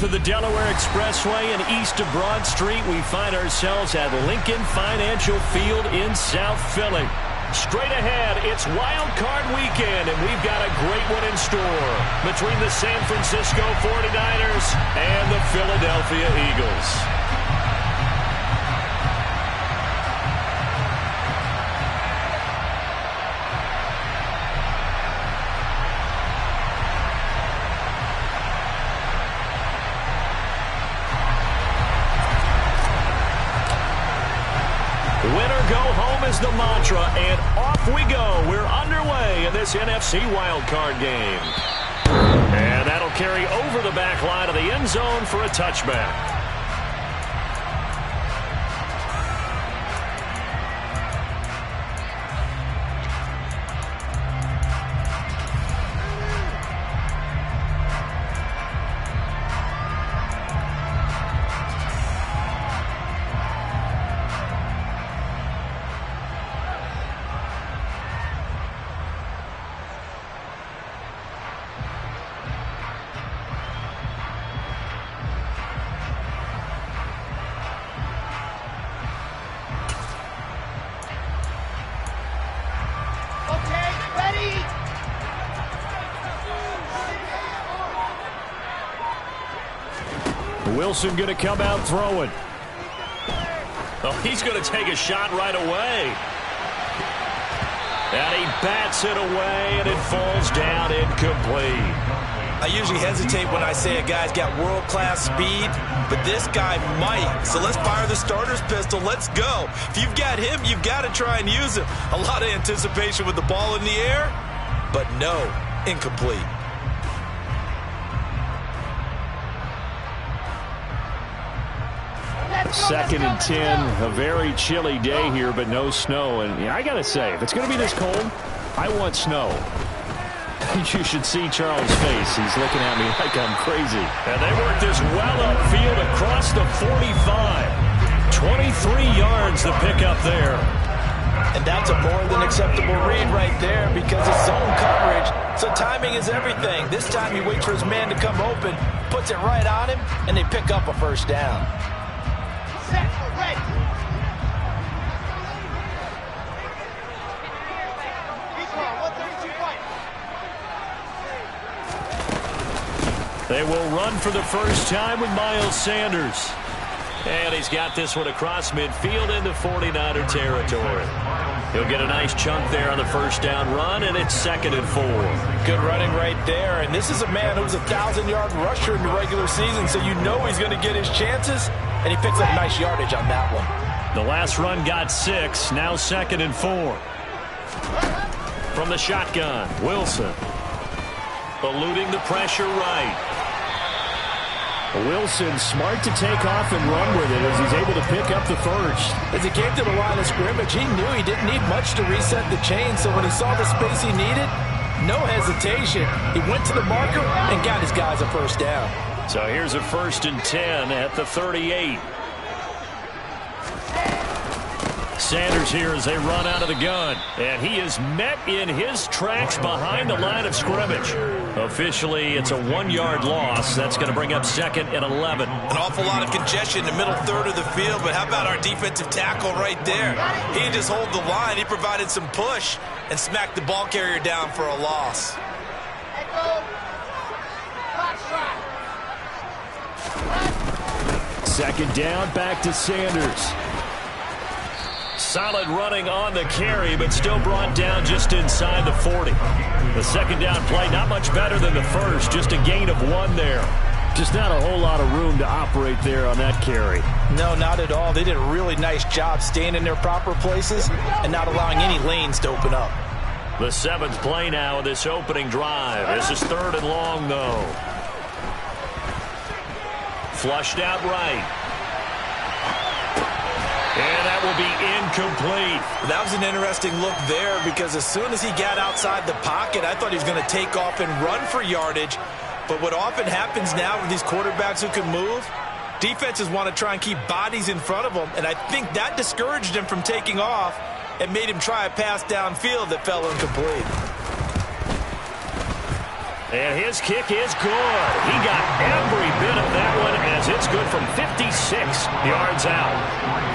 north of the Delaware Expressway and east of Broad Street, we find ourselves at Lincoln Financial Field in South Philly. Straight ahead, it's Wild Card Weekend, and we've got a great one in store between the San Francisco 49ers and the Philadelphia Eagles. Winner go home is the mantra, and off we go. We're underway in this NFC wildcard game. And that'll carry over the back line of the end zone for a touchback. Wilson going to come out throwing. Oh, he's going to take a shot right away. And he bats it away, and it falls down incomplete. I usually hesitate when I say a guy's got world-class speed, but this guy might. So let's fire the starter's pistol. Let's go. If you've got him, you've got to try and use him. A lot of anticipation with the ball in the air, but no, incomplete. Second and 10, a very chilly day here, but no snow. And I got to say, if it's going to be this cold, I want snow. You should see Charles' face. He's looking at me like I'm crazy. And they work this well upfield across the 45. 23 yards to pick up there. And that's a more than acceptable read right there because it's zone coverage. So timing is everything. This time he waits for his man to come open, puts it right on him, and they pick up a first down. They will run for the first time with Miles Sanders. And he's got this one across midfield into 49er territory. He'll get a nice chunk there on the first down run, and it's 2nd and 4. Good running right there. And this is a man who's a 1,000-yard rusher in the regular season, so you know he's going to get his chances, and he picks up nice yardage on that one. The last run got 6, now 2nd and 4. From the shotgun, Wilson. Eluding the pressure right. Wilson smart to take off and run with it as he's able to pick up the first. As he came to the line of scrimmage, he knew he didn't need much to reset the chain, so when he saw the space he needed, no hesitation. He went to the marker and got his guys a first down. So here's a 1st and 10 at the 38. Sanders here as they run out of the gun. And he is met in his tracks behind the line of scrimmage. Officially, it's a 1-yard loss. That's going to bring up 2nd and 11. An awful lot of congestion in the middle third of the field, but how about our defensive tackle right there? He didn't just hold the line. He provided some push and smacked the ball carrier down for a loss. Second down, back to Sanders. Solid running on the carry, but still brought down just inside the 40. The second down play, not much better than the first, just a gain of 1 there. Just not a whole lot of room to operate there on that carry. No, not at all. They did a really nice job staying in their proper places and not allowing any lanes to open up. The 7th play now of this opening drive. This is 3rd and long, though. Flushed out right. And that will be incomplete. That was an interesting look there because as soon as he got outside the pocket, I thought he was going to take off and run for yardage. But what often happens now with these quarterbacks who can move, defenses want to try and keep bodies in front of them, and I think that discouraged him from taking off and made him try a pass downfield that fell incomplete. And his kick is good. He got every bit of that one as it's good from 56 yards out.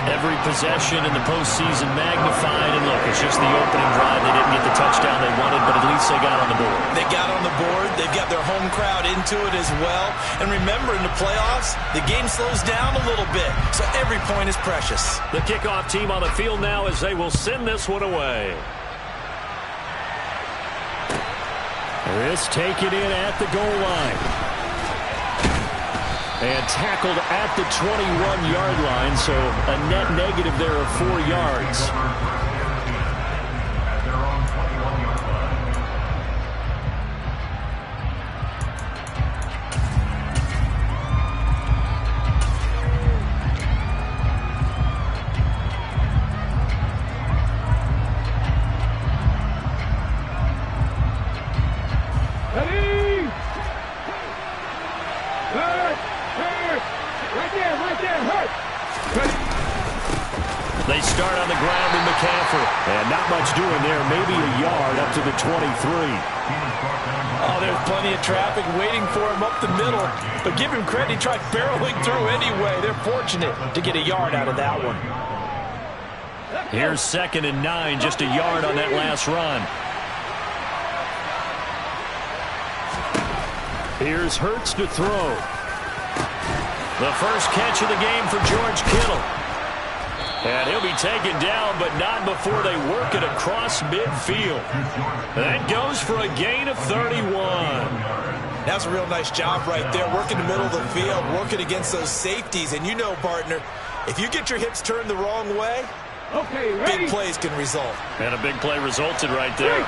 Every possession in the postseason magnified. And look, it's just the opening drive. They didn't get the touchdown they wanted, but at least they got on the board. They got on the board. They've got their home crowd into it as well. And remember, in the playoffs, the game slows down a little bit. So every point is precious. The kickoff team on the field now as they will send this one away. This taken in at the goal line. And tackled at the 21-yard line, so a net negative there of 4 yards. They start on the ground with McCaffrey. And not much doing there. Maybe a yard up to the 23. Oh, there's plenty of traffic waiting for him up the middle. But give him credit. He tried barreling through anyway. They're fortunate to get a yard out of that one. Here's 2nd and 9. Just a yard on that last run. Here's Hurts to throw. The first catch of the game for George Kittle. And he'll be taken down, but not before they work it across midfield. That goes for a gain of 31. That's a real nice job right there, working the middle of the field, working against those safeties. And you know, partner, if you get your hips turned the wrong way, big plays can result. And a big play resulted right there.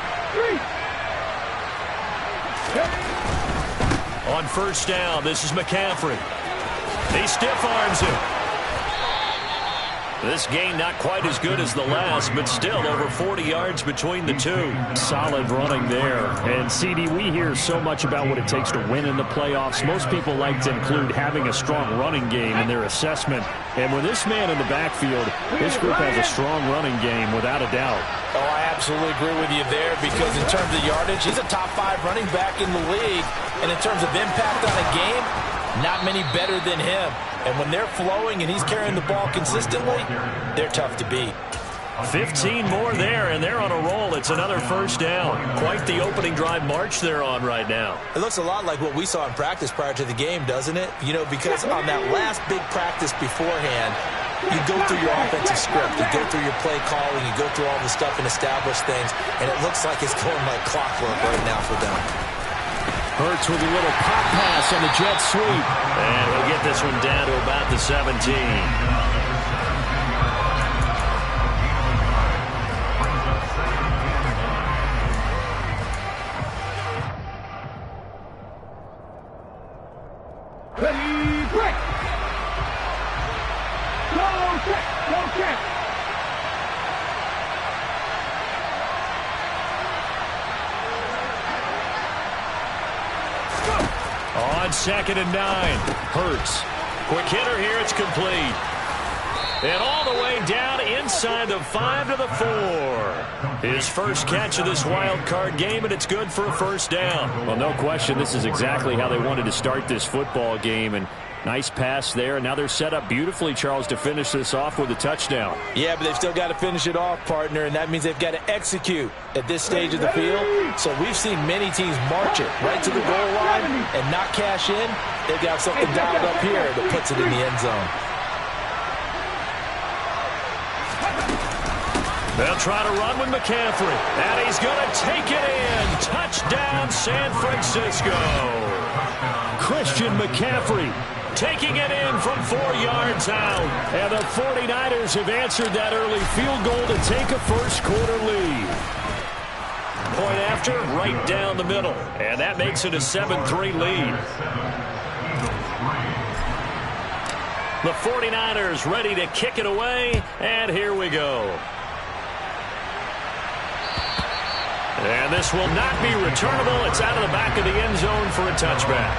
On first down, this is McCaffrey. He stiff arms him. This gain not quite as good as the last, but still over 40 yards between the two. Solid running there. And, CD, we hear so much about what it takes to win in the playoffs. Most people like to include having a strong running game in their assessment. And with this man in the backfield, this group has a strong running game without a doubt. Oh, I absolutely agree with you there because in terms of yardage, he's a top 5 running back in the league. And in terms of impact on a game, not many better than him. And when they're flowing and he's carrying the ball consistently, they're tough to beat. 15 more there, and they're on a roll. It's another first down. Quite the opening drive march they're on right now. It looks a lot like what we saw in practice prior to the game, doesn't it? You know, because on that last big practice beforehand, you go through your offensive script, you go through your play calling, you go through all the stuff and establish things, and it looks like it's going like clockwork right now for them. Hurts with a little pop pass on the jet sweep. And he'll get this one down to about the 17. Ready, break! Go, check! Go, check! On 2nd and 9, Hurts. Quick hitter here, it's complete. And all the way down inside the 5 to the 4. His first catch of this wild card game, and it's good for a first down. Well, no question, this is exactly how they wanted to start this football game. And nice pass there, and now they're set up beautifully, Charles, to finish this off with a touchdown. Yeah, but they've still got to finish it off, partner, and that means they've got to execute at this stage of the field. So we've seen many teams march it right to the goal line and not cash in. They've got something dialed up here that puts it in the end zone. They'll try to run with McCaffrey, and he's going to take it in. Touchdown, San Francisco. Christian McCaffrey taking it in from 4 yards out. And the 49ers have answered that early field goal to take a first-quarter lead. Point after, right down the middle. And that makes it a 7-3 lead. The 49ers ready to kick it away, and here we go. And this will not be returnable. It's out of the back of the end zone for a touchback.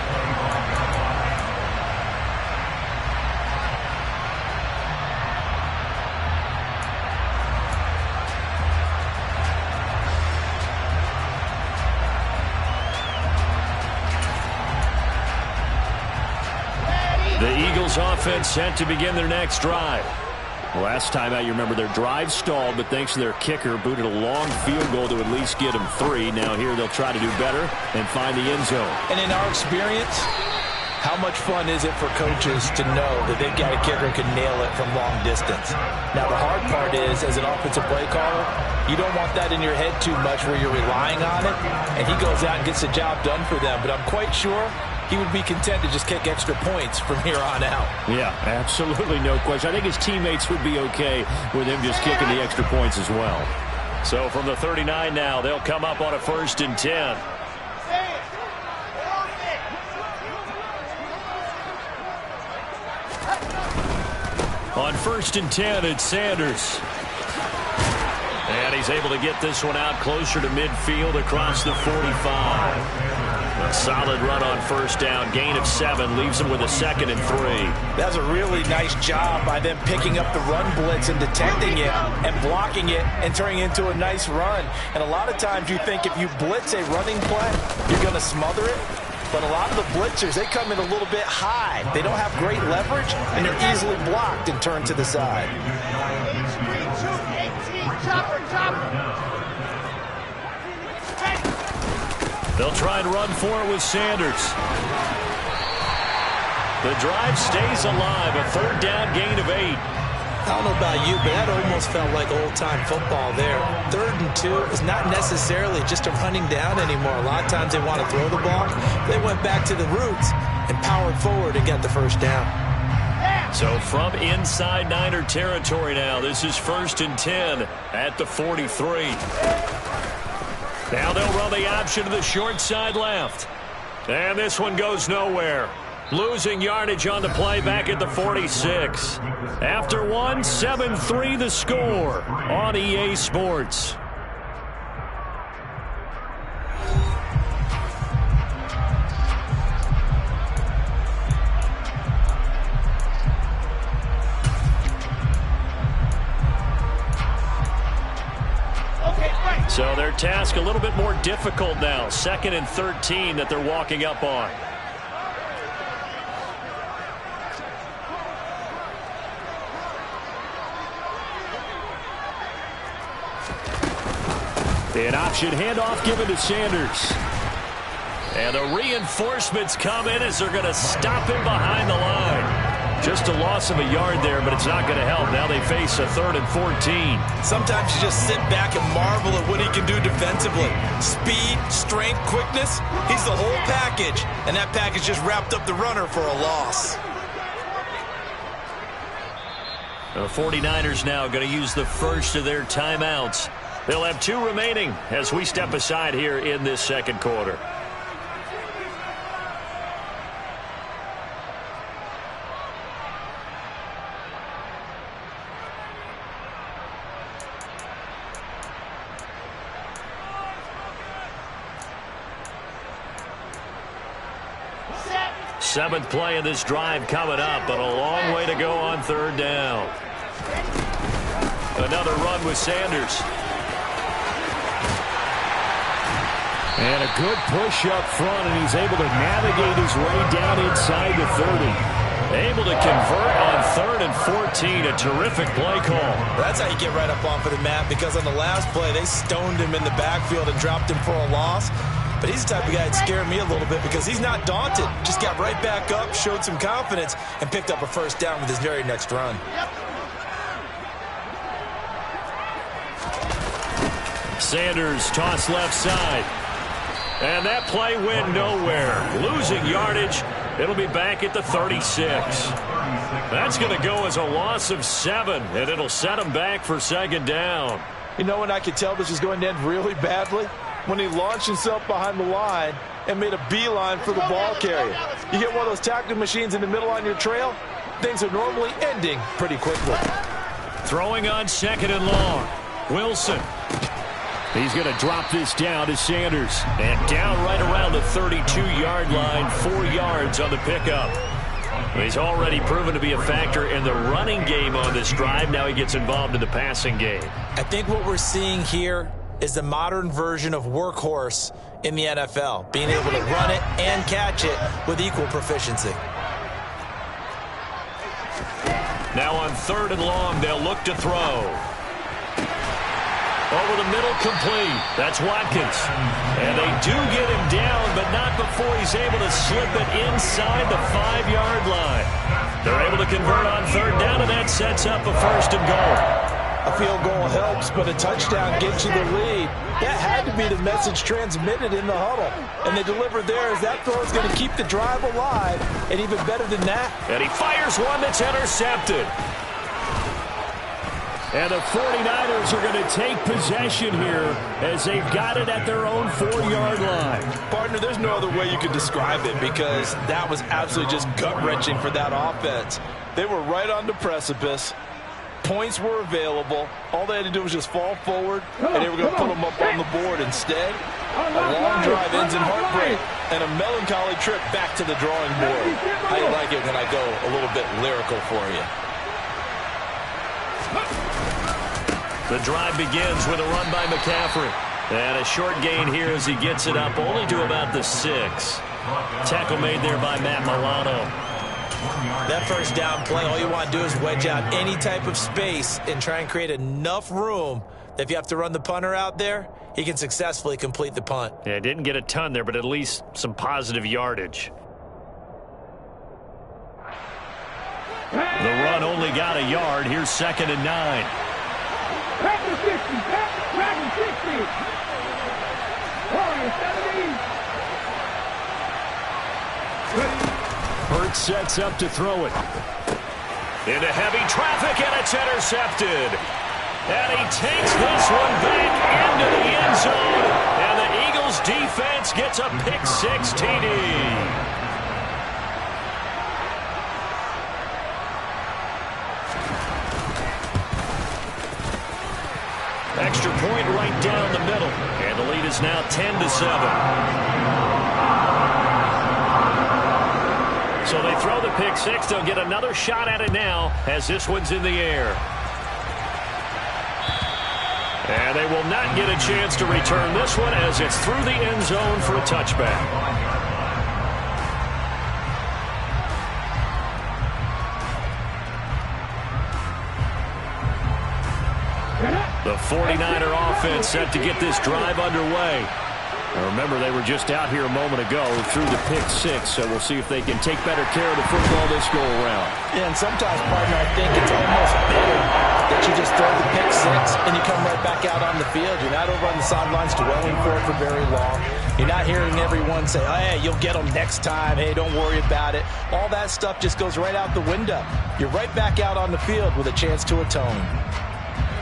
offense set to begin their next drive. Last time out, you remember their drive stalled, but thanks to their kicker, booted a long field goal to at least get them 3. Now here they'll try to do better and find the end zone. And in our experience, how much fun is it for coaches to know that they've got a kicker who can nail it from long distance? Now, the hard part is, as an offensive play caller, you don't want that in your head too much where you're relying on it, and he goes out and gets the job done for them. But I'm quite sure he would be content to just kick extra points from here on out. Yeah, absolutely no question. I think his teammates would be okay with him just kicking the extra points as well. So from the 39 now, they'll come up on a 1st and 10. On 1st and 10, it's Sanders. And he's able to get this one out closer to midfield across the 45. A solid run on 1st down. Gain of 7 leaves him with a 2nd and 3. That's a really nice job by them picking up the run blitz and detecting it and blocking it and turning it into a nice run. And a lot of times you think if you blitz a running play, you're going to smother it. But a lot of the blitzers, they come in a little bit high. They don't have great leverage, and they're easily blocked and turned to the side. They'll try and run for it with Sanders. The drive stays alive. A 3rd down gain of 8. I don't know about you, but that almost felt like old-time football there. 3rd and 2 is not necessarily just a running down anymore. A lot of times they want to throw the ball. They went back to the roots and powered forward and got the 1st down. So from inside Niner territory now, this is 1st and 10 at the 43. Now they'll run the option to the short side left. And this one goes nowhere. Losing yardage on the play back at the 46. After 1, 7-3 the score on EA Sports. So their task a little bit more difficult now. 2nd and 13 that they're walking up on. An option handoff given to Sanders. And the reinforcements come in as they're going to stop him behind the line. Just a loss of a yard there, but it's not going to help. Now they face a 3rd and 14. Sometimes you just sit back and marvel at what he can do defensively. Speed, strength, quickness. He's the whole package. And that package just wrapped up the runner for a loss. The 49ers now going to use the first of their timeouts. They'll have 2 remaining as we step aside here in this 2nd quarter. Seventh play of this drive coming up, but a long way to go on 3rd down. Another run with Sanders. And a good push up front, and he's able to navigate his way down inside the 30. Able to convert on 3rd and 14. A terrific play call. That's how you get right up onto the mat, because on the last play, they stoned him in the backfield and dropped him for a loss. But he's the type of guy that scared me a little bit because he's not daunted. Just got right back up, showed some confidence, and picked up a 1st down with his very next run. Sanders toss left side. And that play went nowhere. Losing yardage. It'll be back at the 36. That's going to go as a loss of 7, and it'll set him back for 2nd down. You know when I could tell this is going to end really badly? When he launched himself behind the line and made a beeline for the ball carrier. You get one of those tackling machines in the middle on your trail, things are normally ending pretty quickly. Throwing on 2nd and long. Wilson. He's going to drop this down to Sanders. And down right around the 32-yard line, 4 yards on the pickup. He's already proven to be a factor in the running game on this drive. Now he gets involved in the passing game. I think what we're seeing here is the modern version of workhorse in the NFL, being able to run it and catch it with equal proficiency. Now on 3rd and long, they'll look to throw. Over the middle, complete. That's Watkins. And they do get him down, but not before he's able to slip it inside the 5-yard line. They're able to convert on 3rd down, and that sets up a 1st and goal. A field goal helps, but a touchdown gets you the lead. That had to be the message transmitted in the huddle. And they delivered there as that throw is going to keep the drive alive, and even better than that. And he fires one that's intercepted. And the 49ers are going to take possession here as they've got it at their own 4-yard line. Partner, there's no other way you could describe it because that was absolutely just gut-wrenching for that offense. They were right on the precipice. Points were available. All they had to do was just fall forward, and they were going to put them up on the board. Instead, a long drive ends in heartbreak and a melancholy trip back to the drawing board. How do you like it when I go a little bit lyrical for you? The drive begins with a run by McCaffrey. And a short gain here as he gets it up only to about the 6. Tackle made there by Matt Milano. That first down play, all you want to do is wedge out any type of space and try and create enough room that if you have to run the punter out there, he can successfully complete the punt. Yeah, didn't get a ton there, but at least some positive yardage. The run only got a yard. Here's 2nd and 9. Back to 60. Back to 60. Warriors 17. Hurts sets up to throw it. Into heavy traffic, and it's intercepted. And he takes this one back into the end zone. And the Eagles defense gets a pick-6 TD. Extra point right down the middle. And the lead is now 10-7. So they throw the pick-6. They'll get another shot at it now as this one's in the air. And they will not get a chance to return this one as it's through the end zone for a touchback. The 49er offense set to get this drive underway. Now remember, they were just out here a moment ago through the pick-6, so we'll see if they can take better care of the football this go-around. Yeah, and sometimes, partner, I think it's almost better that you just throw the pick-6 and you come right back out on the field. You're not over on the sidelines dwelling for it for very long. You're not hearing everyone say, oh, hey, you'll get them next time. Hey, don't worry about it. All that stuff just goes right out the window. You're right back out on the field with a chance to atone.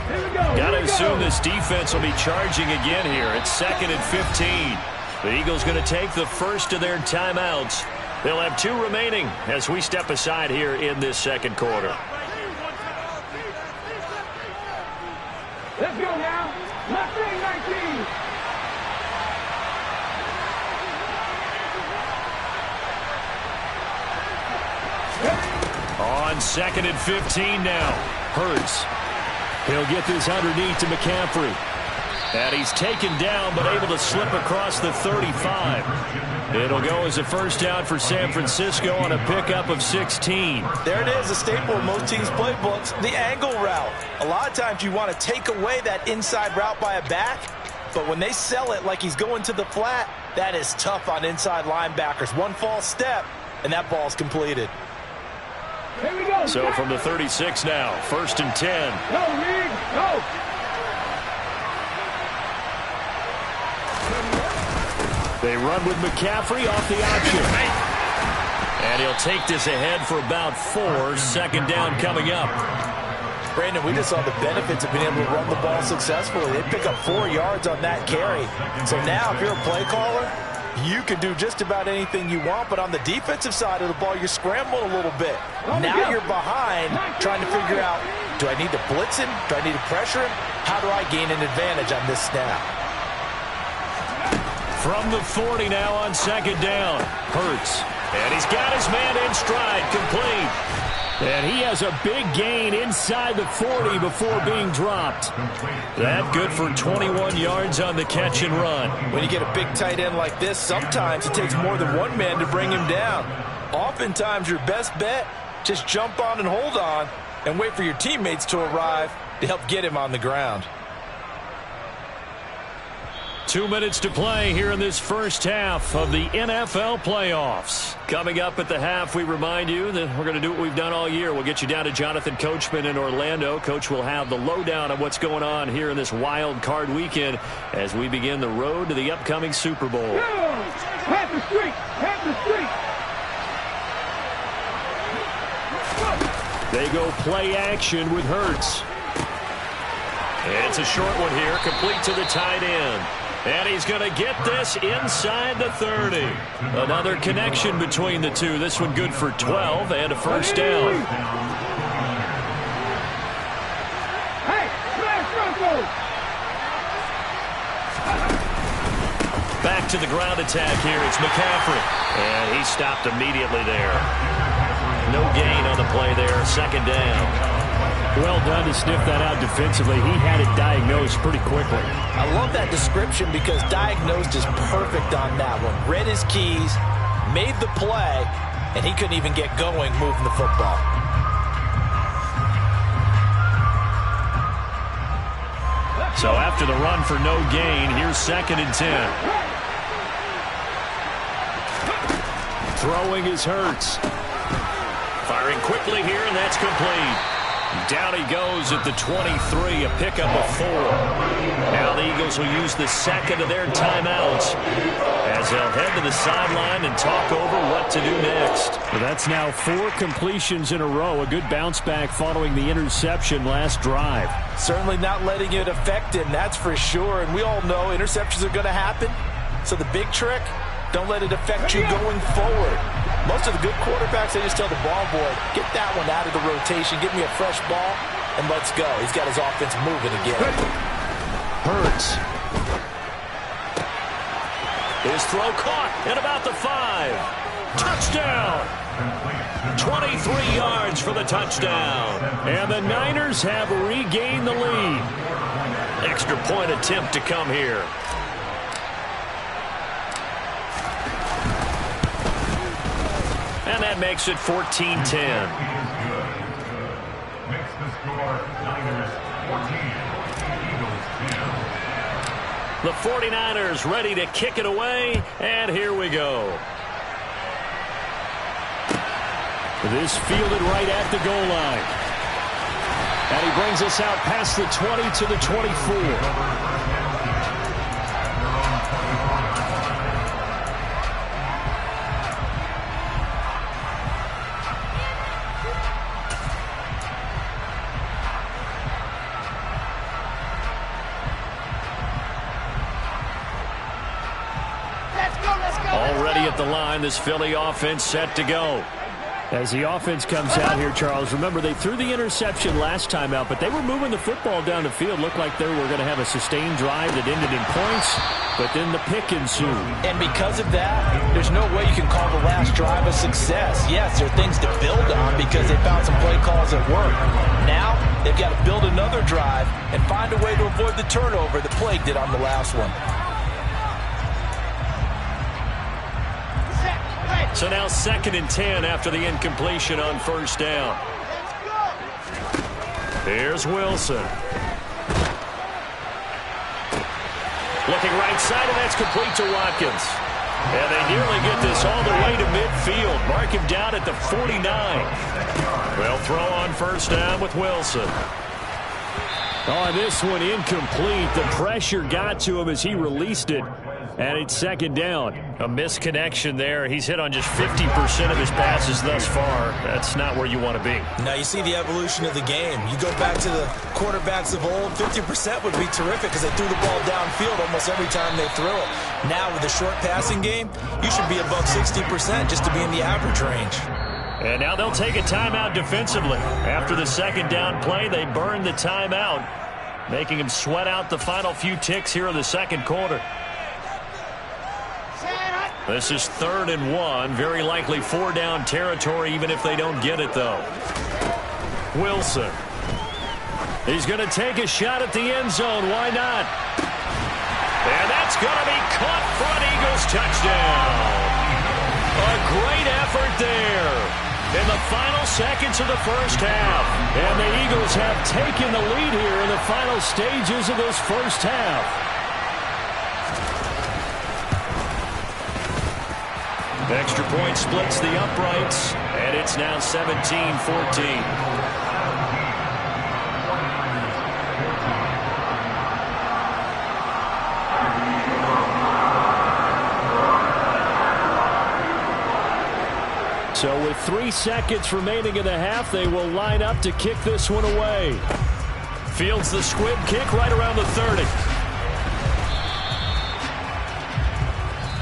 Got to assume this defense will be charging again here. It's 2nd and 15. The Eagles going to take the first of their timeouts. They'll have 2 remaining as we step aside here in this second quarter. Let's go now. Left wing 19. On 2nd and 15 now. Hurts. He'll get this underneath to McCaffrey. And he's taken down but able to slip across the 35. It'll go as a first down for San Francisco on a pickup of 16. There it is, a staple of most teams' playbooks, the angle route. A lot of times you want to take away that inside route by a back, but when they sell it like he's going to the flat, that is tough on inside linebackers. One false step, and that ball's completed. Here we go. So from the 36 now, 1st and 10. Go, Reed. Go. They run with McCaffrey off the option. And he'll take this ahead for about 4. 2nd down coming up. Brandon, we just saw the benefits of being able to run the ball successfully. They pick up 4 yards on that carry. So now if you're a play caller, you can do just about anything you want, but on the defensive side of the ball, you're scrambling a little bit. Now you're behind trying to figure out, do I need to blitz him? Do I need to pressure him? How do I gain an advantage on this snap? From the 40 now on 2nd down. Hurts. And he's got his man in stride, complete. And he has a big gain inside the 40 before being dropped. That good for 21 yards on the catch and run. When you get a big tight end like this, sometimes it takes more than one man to bring him down. Oftentimes, your best bet, just jump on and hold on and wait for your teammates to arrive to help get him on the ground. 2 minutes to play here in this first half of the NFL playoffs. Coming up at the half, we remind you that we're going to do what we've done all year. We'll get you down to Jonathan Coachman in Orlando. Coach will have the lowdown on what's going on here in this wild card weekend as we begin the road to the upcoming Super Bowl. Half the street! Half the street! They go play action with Hurts. It's a short one here, complete to the tight end. And he's going to get this inside the 30. Another connection between the two. This one good for 12 and a first down. Hey, smash Bronco! Back to the ground attack here. It's McCaffrey. And he stopped immediately there. No gain on the play there. Second down. Well done to sniff that out defensively. He had it diagnosed pretty quickly. I love that description because diagnosed is perfect on that one. Read his keys, made the play, and he couldn't even get going moving the football. So after the run for no gain, here's 2nd and 10. Throwing is Hurts. Firing quickly here, and that's complete. Down he goes at the 23, a pickup of 4. Now the Eagles will use the second of their timeouts as they'll head to the sideline and talk over what to do next. Well, that's now 4 completions in a row. A good bounce back following the interception last drive. Certainly not letting it affect him, that's for sure. And we all know interceptions are going to happen. So the big trick, don't let it affect you going forward. Most of the good quarterbacks, they just tell the ball boy, get that one out of the rotation, give me a fresh ball, and let's go. He's got his offense moving again. Hurts. His throw caught at about the 5. Touchdown. 23 yards for the touchdown. And the Niners have regained the lead. Extra point attempt to come here. And that makes it 14-10. Makes the score Niners 14, Eagles 10. The 49ers ready to kick it away, and here we go. This fielded right at the goal line. And he brings us out past the 20 to the 24. Already at the line, this Philly offense set to go. As the offense comes out here, Charles, remember they threw the interception last time out, but they were moving the football down the field. Looked like they were going to have a sustained drive that ended in points, but then the pick ensued. And because of that, there's no way you can call the last drive a success. Yes, there are things to build on because they found some play calls that work. Now, they've got to build another drive and find a way to avoid the turnover the play did on the last one. So now 2nd and 10 after the incompletion on first down. Here's Wilson. Looking right side, and that's complete to Watkins. And they nearly get this all the way to midfield. Mark him down at the 49. They'll throw on first down with Wilson. Oh, this one incomplete. The pressure got to him as he released it. And it's second down. A misconnection there. He's hit on just 50% of his passes thus far. That's not where you want to be. Now you see the evolution of the game. You go back to the quarterbacks of old, 50% would be terrific because they threw the ball downfield almost every time they threw it. Now with the short passing game, you should be above 60% just to be in the average range. And now they'll take a timeout defensively. After the second down play, they burn the timeout, making him sweat out the final few ticks here in the second quarter. This is 3rd and 1. Very likely 4-down territory, even if they don't get it, though. Wilson. He's going to take a shot at the end zone. Why not? And that's going to be caught for an Eagles touchdown. A great effort there. in the final seconds of the first half. And the Eagles have taken the lead here in the final stages of this first half. Extra point splits the uprights, and it's now 17-14. So with 3 seconds remaining in the half, they will line up to kick this one away. Fields the squib kick right around the 30.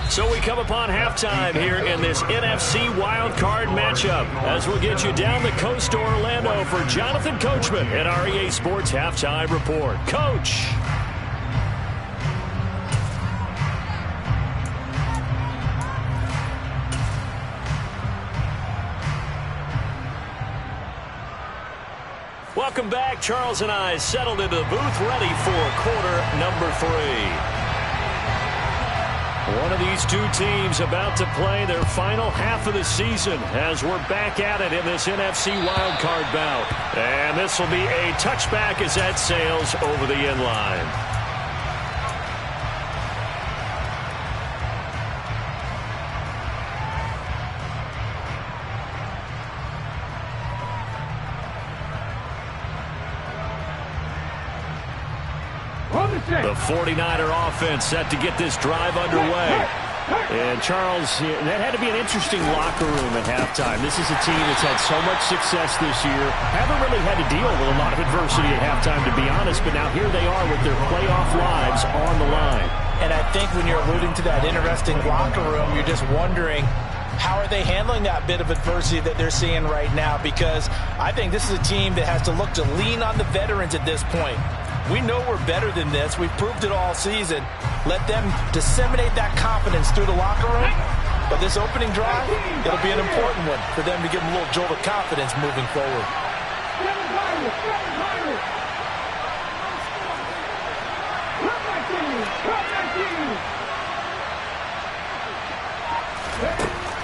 So we come upon halftime here in this NFC Wildcard matchup as we'll get you down the coast to Orlando for Jonathan Coachman at our EA Sports Halftime Report. Coach. Welcome back. Charles and I settled into the booth ready for quarter number 3. One of these two teams about to play their final half of the season as we're back at it in this NFC wildcard bout. And this will be a touchback as that sails over the end line. The 49er offense set to get this drive underway. And Charles, that had to be an interesting locker room at halftime. This is a team that's had so much success this year. Haven't really had to deal with a lot of adversity at halftime, to be honest. But now here they are with their playoff lives on the line. And I think when you're alluding to that interesting locker room, you're just wondering, how are they handling that bit of adversity that they're seeing right now? Because I think this is a team that has to look to lean on the veterans at this point. We know we're better than this. We've proved it all season. Let them disseminate that confidence through the locker room. But this opening drive, it'll be an important one for them to give them a little jolt of confidence moving forward.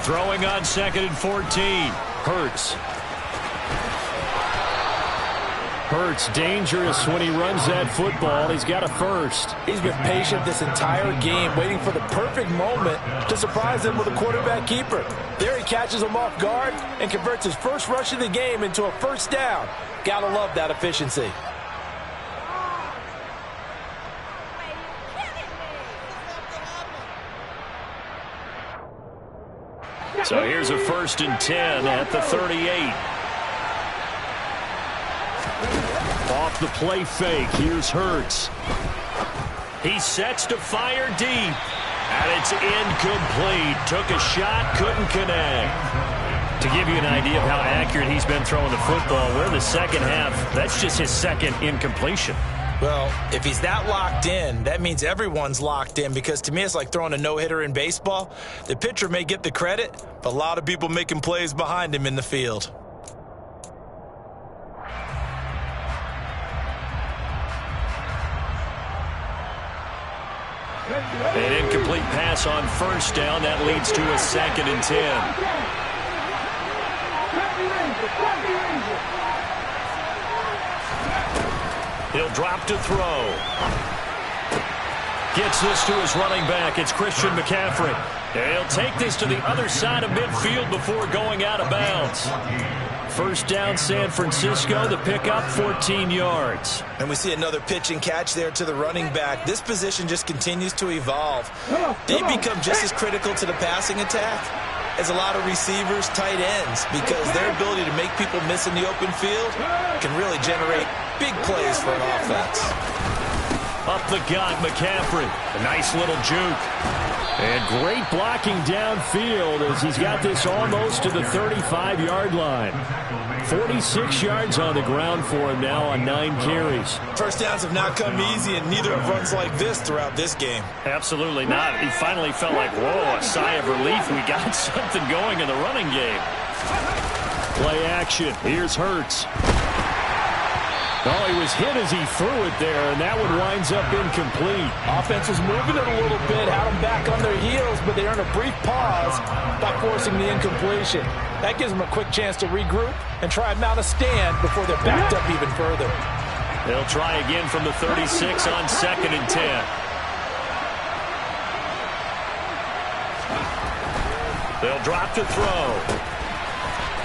Throwing on 2nd and 14. Hurts. Hurts dangerous when he runs that football. He's got a first. He's been patient this entire game, waiting for the perfect moment to surprise them with a quarterback keeper. There he catches him off guard and converts his first rush of the game into a first down. Gotta love that efficiency. So here's a 1st and 10 at the 38. Off the play fake, here's Hurts. He sets to fire deep, and it's incomplete. Took a shot, couldn't connect. To give you an idea of how accurate he's been throwing the football, we're in the second half. That's just his second incompletion. Well, if he's that locked in, that means everyone's locked in, because to me it's like throwing a no-hitter in baseball. The pitcher may get the credit, but a lot of people making plays behind him in the field. An incomplete pass on 1st down. That leads to a 2nd and 10. He'll drop to throw. Gets this to his running back. It's Christian McCaffrey. He'll take this to the other side of midfield before going out of bounds. 1st down, San Francisco. The pickup, 14 yards. And we see another pitch and catch there to the running back. This position just continues to evolve. They become just as critical to the passing attack as a lot of receivers, tight ends, because their ability to make people miss in the open field can really generate big plays for an offense. Up the gut, McCaffrey. A nice little juke. And great blocking downfield as he's got this almost to the 35-yard line. 46 yards on the ground for him now on 9 carries. First downs have not come easy, and neither have runs like this throughout this game. Absolutely not. He finally felt like, whoa, a sigh of relief. We got something going in the running game. Play action. Here's Hurts. Oh, he was hit as he threw it there, and that one winds up incomplete. Offense was moving it a little bit, had them back on their heels, but they earned a brief pause by forcing the incompletion. That gives them a quick chance to regroup and try and mount a stand before they're backed up even further. They'll try again from the 36 on 2nd and 10. They'll drop to throw.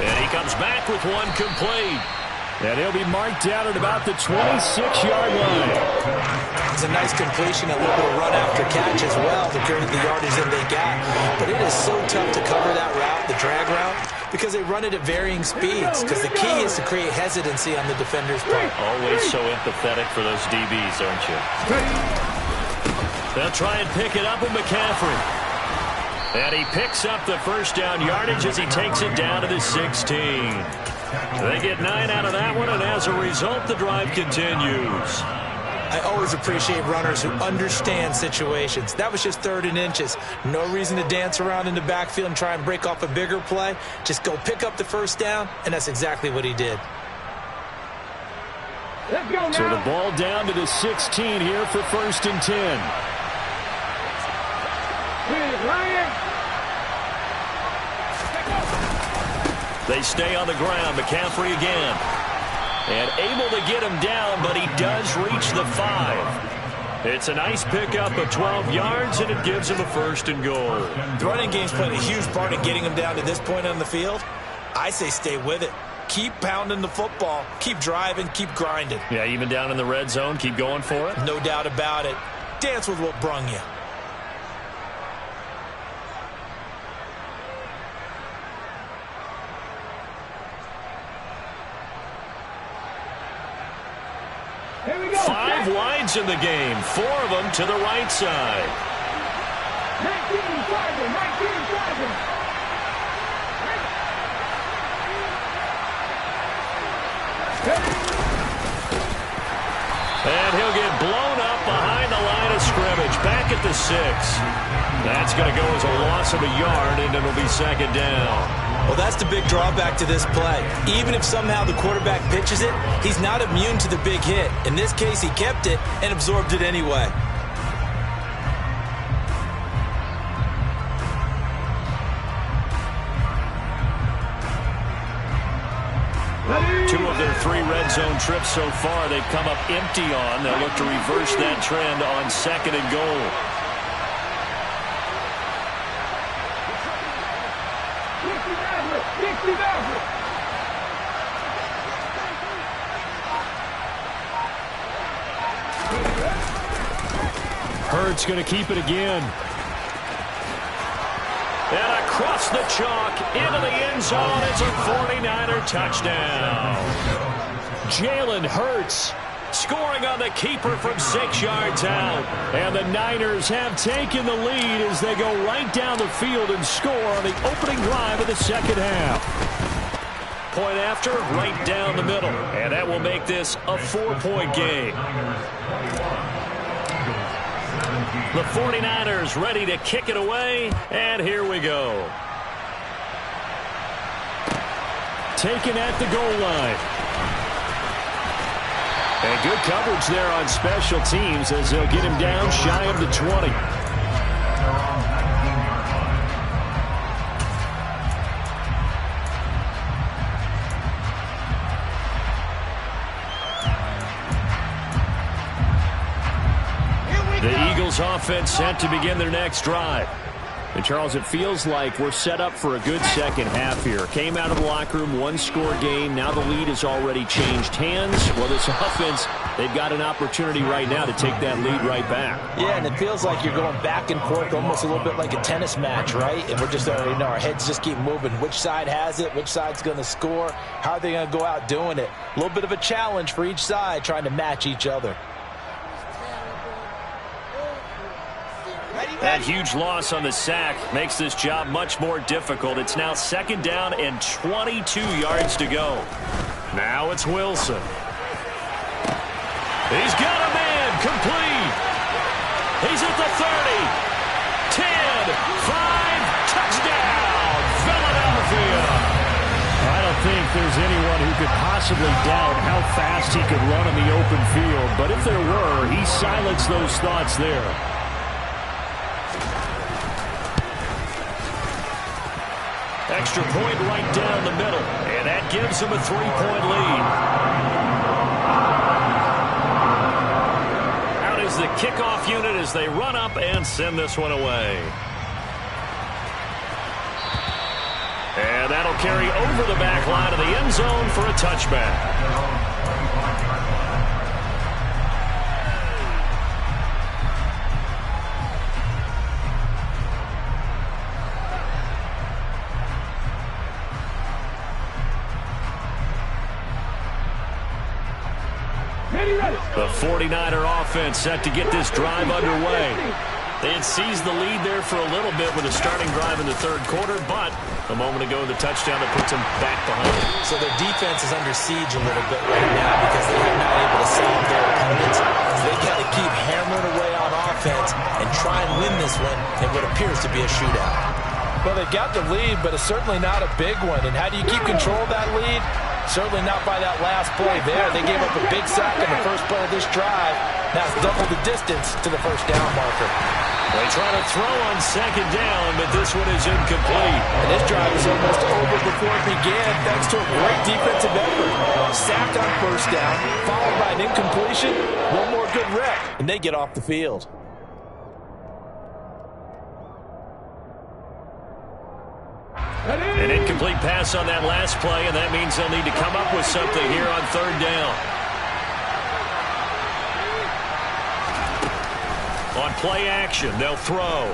And he comes back with one complete. And he'll be marked down at about the 26-yard line. It's a nice completion, a little bit of run after catch as well to create the yardage that they got. But it is so tough to cover that route, the drag route, because they run it at varying speeds. Because the key is to create hesitancy on the defender's part. Always so empathetic for those DBs, aren't you? They'll try and pick it up with McCaffrey. And he picks up the first down yardage as he takes it down to the 16. They get 9 out of that one, and as a result, the drive continues. I always appreciate runners who understand situations. That was just 3rd and inches. No reason to dance around in the backfield and try and break off a bigger play. Just go pick up the first down, and that's exactly what he did. Let's go now. So the ball down to the 16 here for 1st and 10. Here's Ryan. They stay on the ground. McCaffrey again. And able to get him down, but he does reach the 5. It's a nice pickup of 12 yards, and it gives him a 1st and goal. The running game's played a huge part in getting him down to this point on the field. I say stay with it. Keep pounding the football. Keep driving. Keep grinding. Yeah, even down in the red zone, keep going for it. No doubt about it. Dance with what brung you. Here we go. 5 wides in the game, 4 of them to the right side. 19 Sergeant, 19 Sergeant. And he'll get blown up behind the line of scrimmage, back at the 6. That's going to go as a loss of a yard, and it'll be 2nd down. Well, that's the big drawback to this play. Even if somehow the quarterback pitches it, he's not immune to the big hit. In this case, he kept it and absorbed it anyway. Two of their 3 red zone trips so far, they've come up empty on. They'll look to reverse that trend on 2nd and goal. Hurts going to keep it again. And across the chalk, into the end zone. It's a 49er touchdown. Jalen Hurts scoring on the keeper from 6 yards out. And the Niners have taken the lead as they go right down the field and score on the opening drive of the 2nd half. Point after, right down the middle. And that will make this a 4-point game. The 49ers ready to kick it away, and here we go. Taken at the goal line. And good coverage there on special teams as they'll get him down shy of the 20. The Eagles offense set to begin their next drive. And Charles, it feels like we're set up for a good 2nd half here. Came out of the locker room, 1-score game. Now the lead has already changed hands. Well, this offense, they've got an opportunity right now to take that lead right back. Yeah, and it feels like you're going back and forth almost a little bit like a tennis match, right? And we're just, our heads just keep moving. Which side has it? Which side's going to score? How are they going to go out doing it? A little bit of a challenge for each side trying to match each other. That huge loss on the sack makes this job much more difficult. It's now 2nd down and 22 yards to go. Now it's Wilson. He's got a man complete. He's at the 30, 10, 5, touchdown, Philadelphia. I don't think there's anyone who could possibly possibly doubt how fast he could run in the open field, but if there were, he silenced those thoughts there. Extra point right down the middle, and that gives him a 3-point lead. Out is the kickoff unit as they run up and send this one away. And that'll carry over the back line of the end zone for a touchback. The 49er offense set to get this drive underway. They had seized the lead there for a little bit with a starting drive in the third quarter, but a moment ago the touchdown that puts them back behind. So their defense is under siege a little bit right now because they are not able to stop their opponents. So they got to keep hammering away on offense and try and win this one in what appears to be a shootout. Well, they got the lead, but it's certainly not a big one. And how do you keep control of that lead? Certainly not by that last play there. They gave up a big sack in the first play of this drive. Now it's double the distance to the first down marker. They try to throw on second down, but this one is incomplete. And this drive is almost over before it began, thanks to a great defensive effort. Sacked on first down, followed by an incompletion, one more good rep, and they get off the field. An incomplete pass on that last play, and that means they'll need to come up with something here on third down. On play action, they'll throw.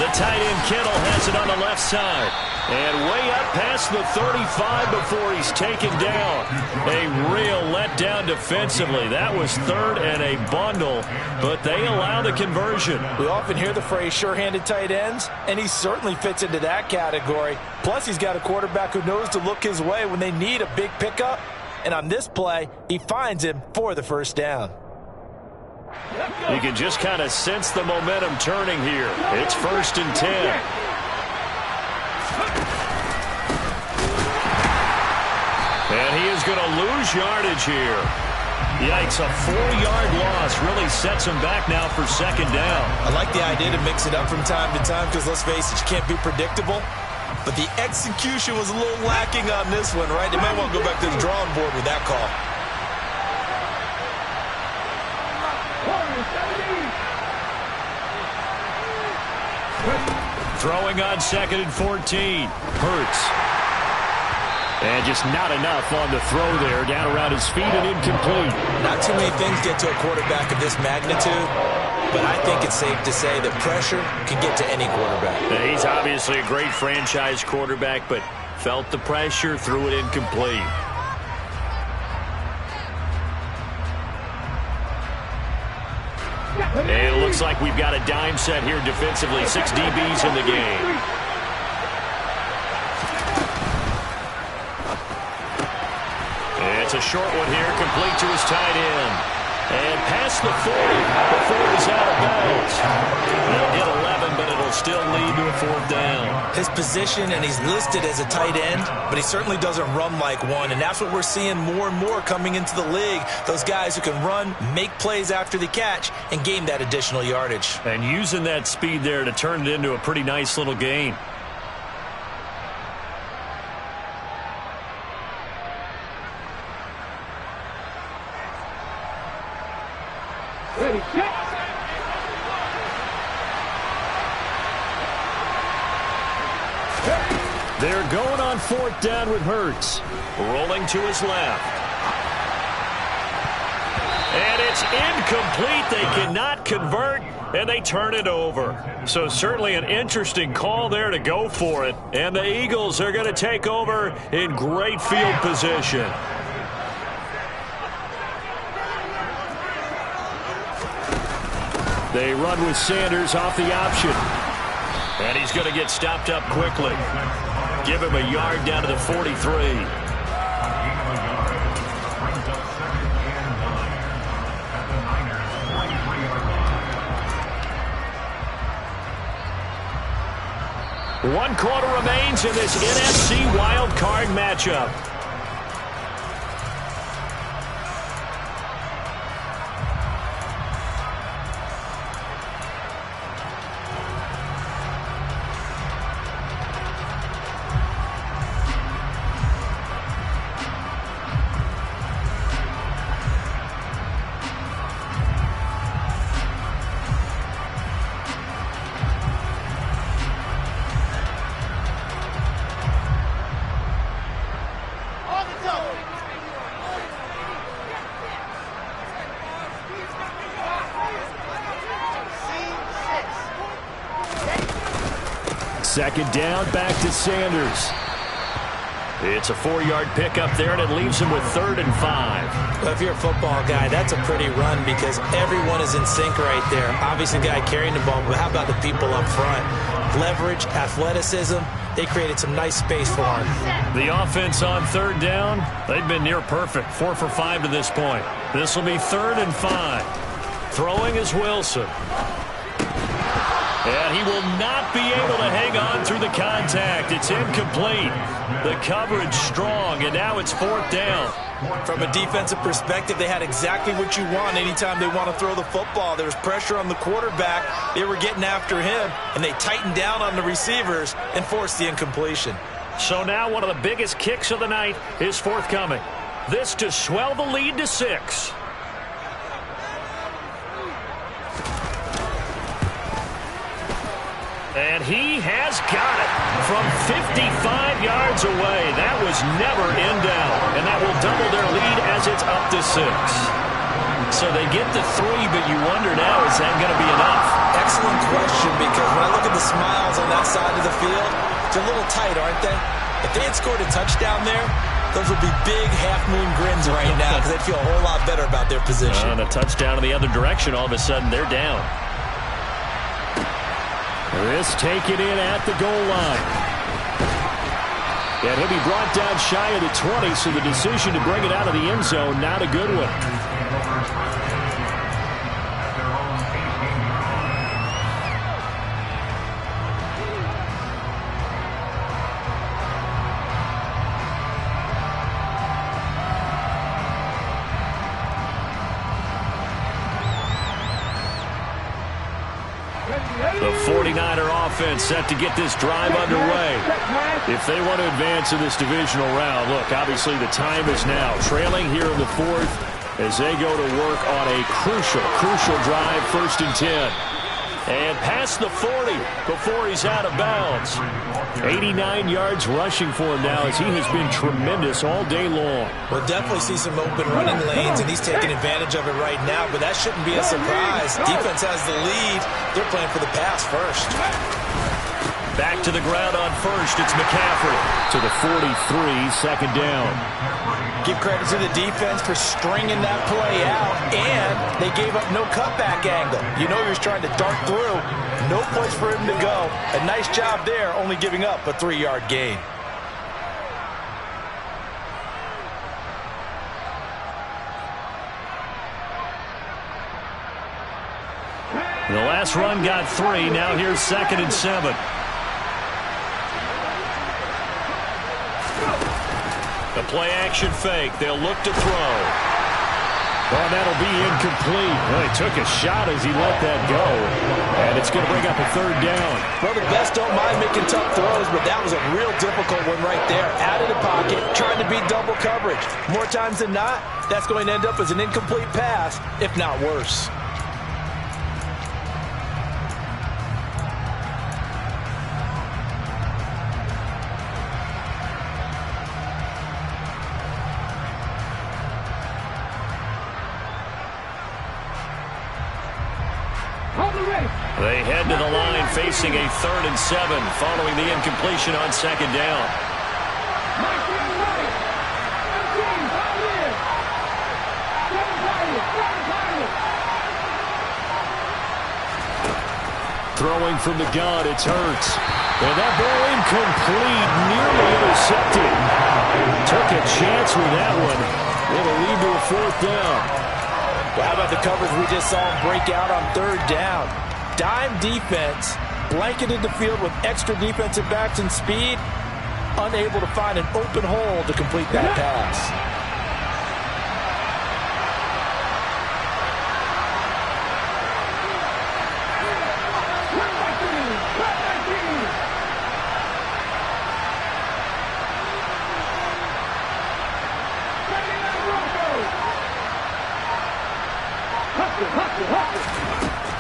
The tight end Kittle has it on the left side. And way up past the 35 before he's taken down. A real letdown defensively. That was third and a bundle, but they allow the conversion. We often hear the phrase sure-handed tight ends, and he certainly fits into that category. Plus, he's got a quarterback who knows to look his way when they need a big pickup. And on this play, he finds him for the first down. You can just kind of sense the momentum turning here. It's 1st and 10. And he is going to lose yardage here. Yikes, a 4-yard loss really sets him back now for second down. I like the idea to mix it up from time to time because, let's face it, you can't be predictable. But the execution was a little lacking on this one, right? They might want to go back to the drawing board with that call. Throwing on 2nd and 14. Hurts. And just not enough on the throw there. Down around his feet and incomplete. Not too many things get to a quarterback of this magnitude, but I think it's safe to say that pressure can get to any quarterback. Now, he's obviously a great franchise quarterback, but felt the pressure, threw it incomplete. And it looks like we've got a dime set here defensively. 6 DBs in the game. It's a short one here, complete to his tight end. And past the 40 before he's out of bounds. They'll get 11, but it'll still lead to a 4th down. His position, and he's listed as a tight end, but he certainly doesn't run like one, and that's what we're seeing more and more coming into the league. Those guys who can run, make plays after the catch, and gain that additional yardage. And using that speed there to turn it into a pretty nice little gain. Ready, set. They're going on 4th down with Hurts. Rolling to his left. And it's incomplete. They cannot convert, and they turn it over. So certainly an interesting call there to go for it. And the Eagles are going to take over in great field position. They run with Sanders off the option. And he's going to get stopped up quickly. Give him a yard down to the 43. One quarter remains in this NFC Wildcard matchup. Second down, back to Sanders. It's a 4-yard pickup there, and it leaves him with 3rd and 5. Well, if you're a football guy, that's a pretty run because everyone is in sync right there. Obviously, the guy carrying the ball, but how about the people up front? Leverage, athleticism, they created some nice space for him. The offense on 3rd down, they've been near perfect. 4 for 5 to this point. This will be 3rd and 5. Throwing is Wilson. And he will not be able to hang on through the contact. It's incomplete. The coverage strong, and now it's 4th down. From a defensive perspective, they had exactly what you want anytime they want to throw the football. There was pressure on the quarterback. They were getting after him, and they tightened down on the receivers and forced the incompletion. So now one of the biggest kicks of the night is forthcoming. This to swell the lead to 6. And he has got it from 55 yards away. That was never in down. And that will double their lead as it's up to 6. So they get to 3, but you wonder now, is that going to be enough? Excellent question, because when I look at the smiles on that side of the field, they're a little tight, aren't they? If they had scored a touchdown there, those would be big half-moon grins right now because they'd feel a whole lot better about their position. And a touchdown in the other direction, all of a sudden they're down. This taken in at the goal line. And he'll be brought down shy of the 20, so the decision to bring it out of the end zone, not a good one. The 49er offense set to get this drive underway. If they want to advance in this divisional round, look, obviously the time is now. Trailing here in the 4th as they go to work on a crucial drive, 1st and 10. And past the 40 before he's out of bounds. 89 yards rushing for him now as he has been tremendous all day long. We'll definitely see some open running lanes, and he's taking advantage of it right now, but that shouldn't be a surprise. Defense has the lead. They're playing for the pass first. Back to the ground on 1st. It's McCaffrey to the 43, 2nd down. Give credit to the defense for stringing that play out, and they gave up no cutback angle. You know he was trying to dart through. No place for him to go. A nice job there, only giving up a 3-yard gain. The last run got 3. Now here's 2nd and 7. The play-action fake. They'll look to throw. Oh, that'll be incomplete. Well, he took a shot as he let that go. And it's going to bring up a 3rd down. Well, the best don't mind making tough throws, but that was a real difficult one right there. Out of the pocket, trying to beat double coverage. More times than not, that's going to end up as an incomplete pass, if not worse. They head to the line facing a 3rd and 7 following the incompletion on 2nd down. Throwing from the gun, it's Hurts. And that ball incomplete, nearly intercepted. Took a chance with that one. It'll lead to a 4th down. Well, how about the coverage we just saw him break out on 3rd down? Dime defense, blanketed the field with extra defensive backs and speed, unable to find an open hole to complete that pass.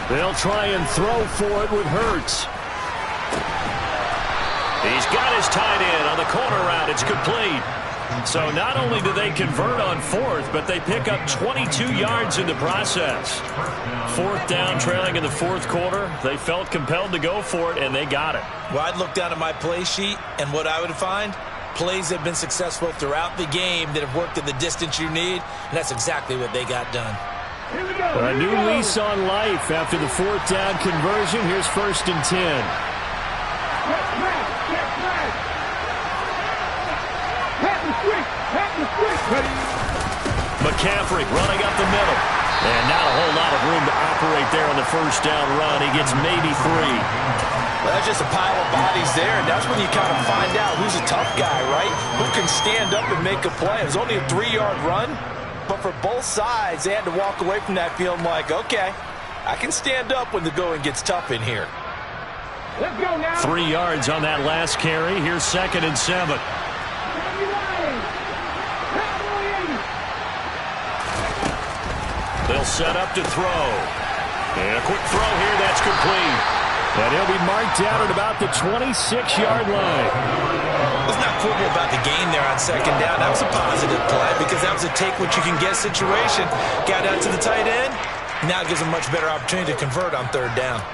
They'll try and throw for it with Hurts. He's got his tight end on the corner route. It's complete. So not only do they convert on fourth, but they pick up 22 yards in the process. Fourth down, trailing in the fourth quarter. They felt compelled to go for it, and they got it. Well, I'd look down at my play sheet, and what I would find, plays have been successful throughout the game that have worked in the distance you need, and that's exactly what they got done. Here we go. A new lease on life after the fourth down conversion. Here's 1st and 10. Check flag. Check flag. Pat the switch. Pat the switch. Ready. McCaffrey running up the middle. And not a whole lot of room to operate there on the first down run. He gets maybe 3. Well, that's just a pile of bodies there, and that's when you kind of find out who's a tough guy, right? Who can stand up and make a play. It was only a 3-yard run, but for both sides, they had to walk away from that feeling like, okay, I can stand up when the going gets tough in here. Let's go now. 3 yards on that last carry. Here's 2nd and 7. They'll set up to throw. And a quick throw here, that's complete. And he'll be marked down at about the 26-yard line. Let's not quibble about the gain there on 2nd down. That was a positive play because that was a take-what-you-can-get situation. Got out to the tight end. Now it gives them a much better opportunity to convert on 3rd down.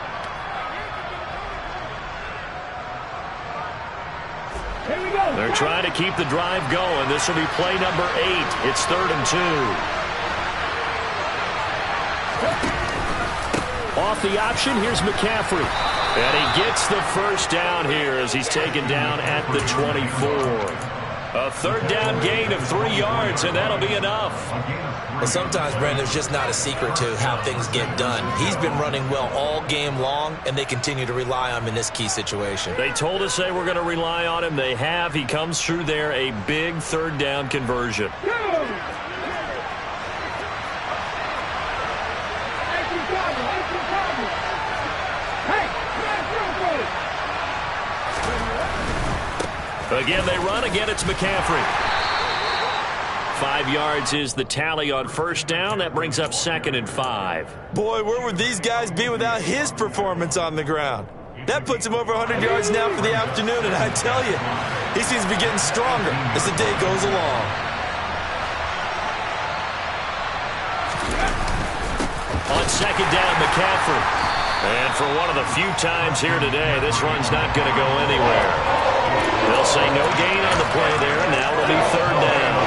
Here we go. They're trying to keep the drive going. This will be play number 8. It's 3rd and 2. Off the option, here's McCaffrey. And he gets the first down here as he's taken down at the 24. A 3rd down gain of 3 yards, and that'll be enough. Well, sometimes, Brandon, there's just not a secret to how things get done. He's been running well all game long, and they continue to rely on him in this key situation. They told us they were going to rely on him. They have. He comes through there, a big 3rd down conversion. Again, they run. Again, it's McCaffrey. 5 yards is the tally on 1st down. That brings up 2nd and 5. Boy, where would these guys be without his performance on the ground? That puts him over 100 yards now for the afternoon, and I tell you, he seems to be getting stronger as the day goes along. On 2nd down, McCaffrey. And for one of the few times here today, this run's not going to go anywhere. They'll say no gain on the play there. Now it'll be 3rd down.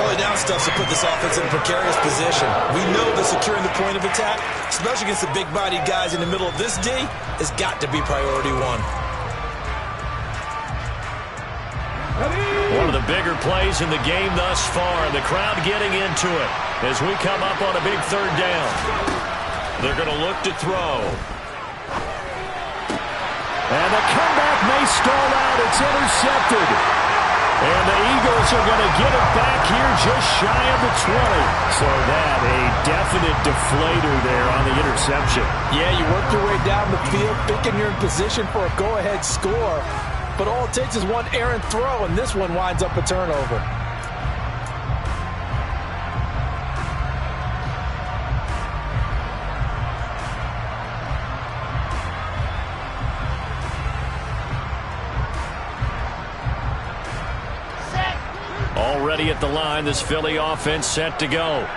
Early down stuff to put this offense in a precarious position. We know that securing the point of attack, especially against the big-bodied guys in the middle of this D, has got to be priority 1. One of the bigger plays in the game thus far. The crowd getting into it as we come up on a big 3rd down. They're going to look to throw. And the comeback may stall out. It's intercepted. And the Eagles are going to get it back here just shy of the 20. So that a definite deflator there on the interception. Yeah, you work your way down the field thinking you're in position for a go-ahead score. But all it takes is one errant throw, and this one winds up a turnover. Already at the line, this Philly offense set to go.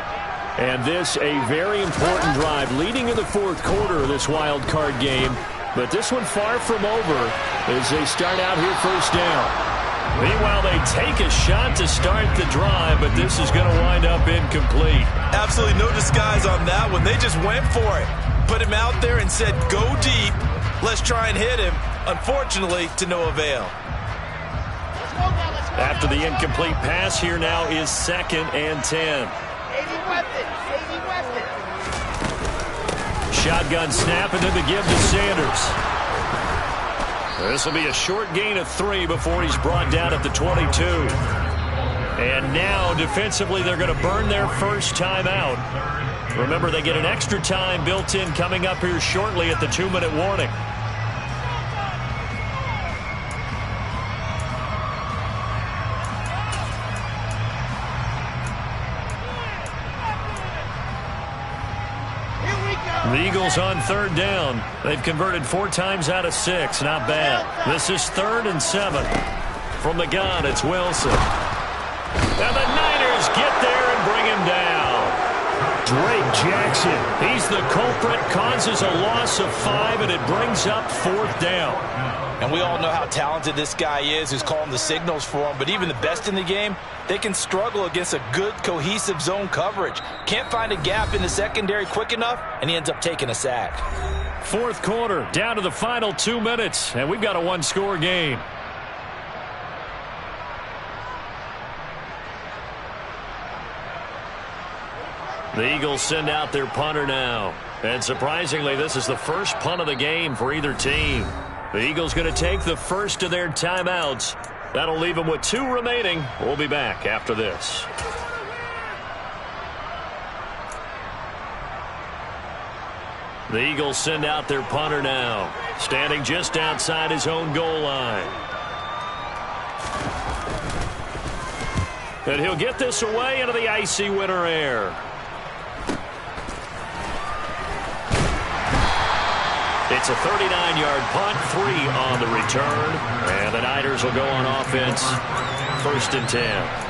And this a very important drive leading in the 4th quarter of this wild card game. But this one far from over as they start out here 1st down. Meanwhile, they take a shot to start the drive, but this is going to wind up incomplete. Absolutely no disguise on that one. They just went for it. Put him out there and said, go deep. Let's try and hit him. Unfortunately, to no avail. After the incomplete pass, here now is 2nd and 10. Shotgun snap and then the give to Sanders. This will be a short gain of 3 before he's brought down at the 22. And now, defensively, they're going to burn their first time out. Remember, they get an extra time built in coming up here shortly at the 2-minute warning. The Eagles on 3rd down. They've converted 4 times out of 6. Not bad. This is 3rd and 7. From the gun, it's Wilson. And the Niners get there and bring him down. Drake Jackson, he's the culprit, causes a loss of 5, and it brings up 4th down. And we all know how talented this guy is who's calling the signals for him. But even the best in the game, they can struggle against a good, cohesive zone coverage. Can't find a gap in the secondary quick enough, and he ends up taking a sack. 4th quarter, down to the final 2 minutes, and we've got a 1-score game. The Eagles send out their punter now. And surprisingly, this is the first punt of the game for either team. The Eagles going to take the first of their timeouts. That'll leave them with 2 remaining. We'll be back after this. The Eagles send out their punter now, standing just outside his own goal line. And he'll get this away into the icy winter air. It's a 39-yard punt, 3 on the return, and the Niners will go on offense, 1st and 10.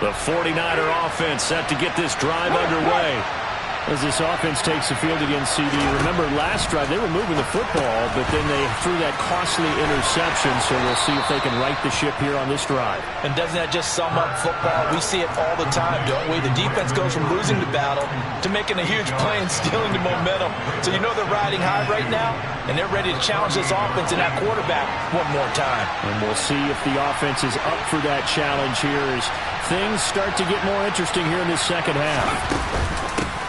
The 49er offense set to get this drive underway. As this offense takes the field against CD, remember last drive they were moving the football, but then they threw that costly interception, so we'll see if they can right the ship here on this drive. And doesn't that just sum up football? We see it all the time, don't we? The defense goes from losing the battle to making a huge play and stealing the momentum. So you know they're riding high right now, and they're ready to challenge this offense and that quarterback one more time. And we'll see if the offense is up for that challenge here as things start to get more interesting here in this second half.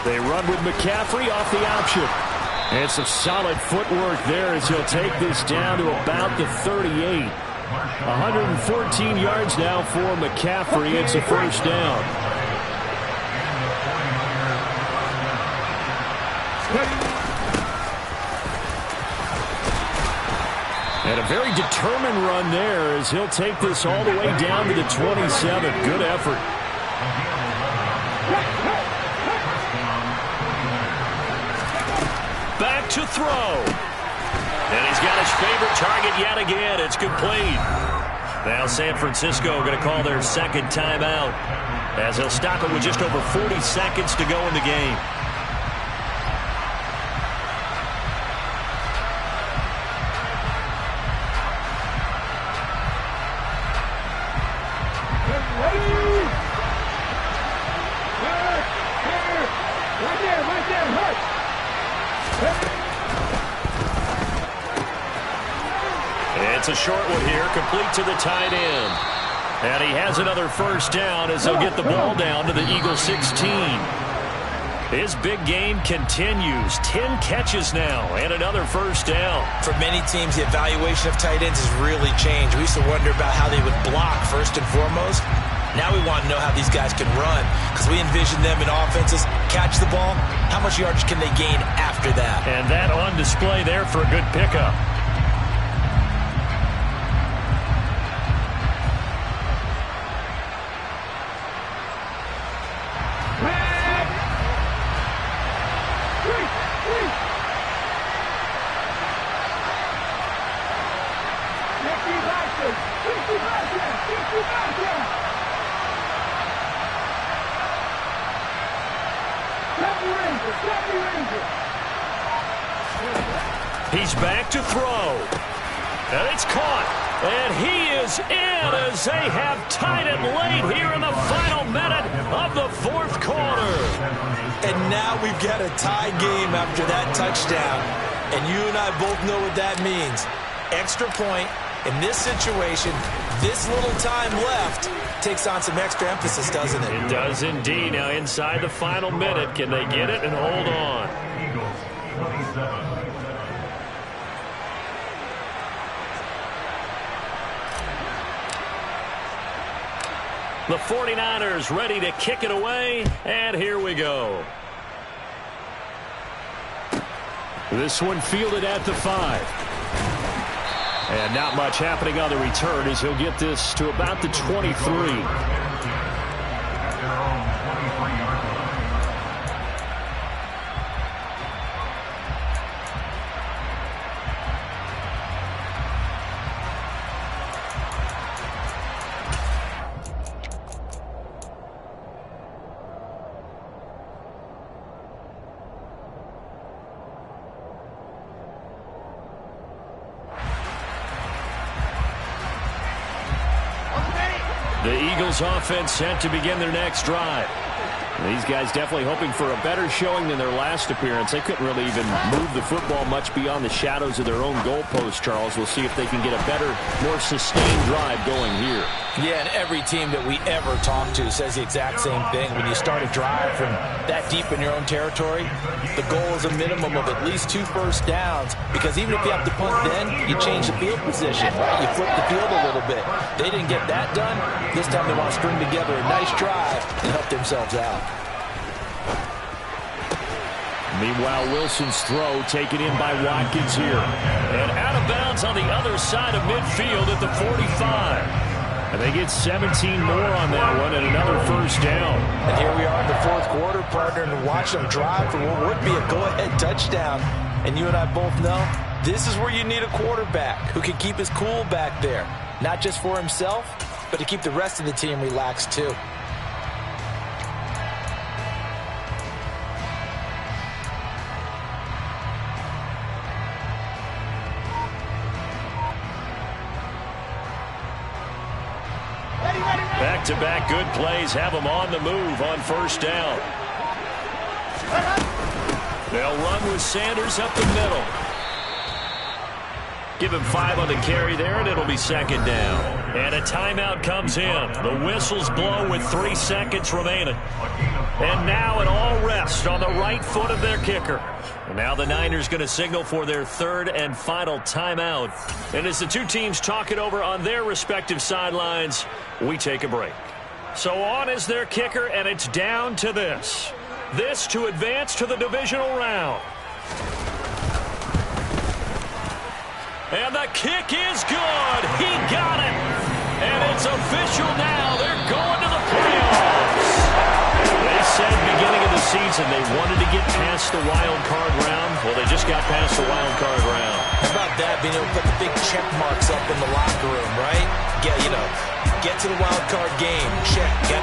They run with McCaffrey off the option. And some solid footwork there as he'll take this down to about the 38. 114 yards now for McCaffrey. It's a 1st down. And a very determined run there as he'll take this all the way down to the 27. Good effort. Back to throw. And he's got his favorite target yet again. It's complete. Now San Francisco going to call their 2nd timeout as they'll stop it with just over 40 seconds to go in the game. It's a short one here, complete to the tight end. And he has another 1st down as he'll get the ball down to the Eagles 16. His big game continues. 10 catches now and another 1st down. For many teams, the evaluation of tight ends has really changed. We used to wonder about how they would block first and foremost. Now we want to know how these guys can run because we envision them in offenses catch the ball. How much yardage can they gain after that? And that on display there for a good pickup. He's back to throw. And it's caught. And he is in as they have tied it late here in the final minute of the 4th quarter. And now we've got a tie game after that touchdown. And you and I both know what that means. Extra point in this situation, this little time left takes on some extra emphasis, doesn't it? It does indeed. Now inside the final minute, can they get it and hold on? Eagles 27. The 49ers ready to kick it away, and here we go. This one fielded at the 5. And not much happening on the return as he'll get this to about the 23. The Eagles offense set to begin their next drive. These guys definitely hoping for a better showing than their last appearance. They couldn't really even move the football much beyond the shadows of their own goalpost, Charles. We'll see if they can get a better, more sustained drive going here. Yeah, and every team that we ever talk to says the exact same thing. When you start a drive from that deep in your own territory, the goal is a minimum of at least 2 first downs, because even if you have to punt then, you change the field position, right? You flip the field a little bit. They didn't get that done. This time they want to string together a nice drive and help themselves out. Meanwhile, Wilson's throw taken in by Watkins here. And out of bounds on the other side of midfield at the 45. And they get 17 more on that one and another first down. And here we are in the fourth quarter, partner, and watch them drive for what would be a go-ahead touchdown. And you and I both know this is where you need a quarterback who can keep his cool back there. Not just for himself, but to keep the rest of the team relaxed too. Back-to-back good plays have them on the move on first down. They'll run with Sanders up the middle. Give him 5 on the carry there, and it'll be second down. And a timeout comes in. The whistles blow with 3 seconds remaining. And now an all rest on the right foot of their kicker. And now the Niners going to signal for their third and final timeout. And as the two teams talk it over on their respective sidelines, we take a break. So on is their kicker, and it's down to this. This to advance to the divisional round. And the kick is good. He got it. And it's official now. They're going to the playoffs. They said beginning of the season they wanted to get past the wild card round. Well, they just got past the wild card round. How about that, being able to put the big check marks up in the locker room, right? Get to the wild card game. Check.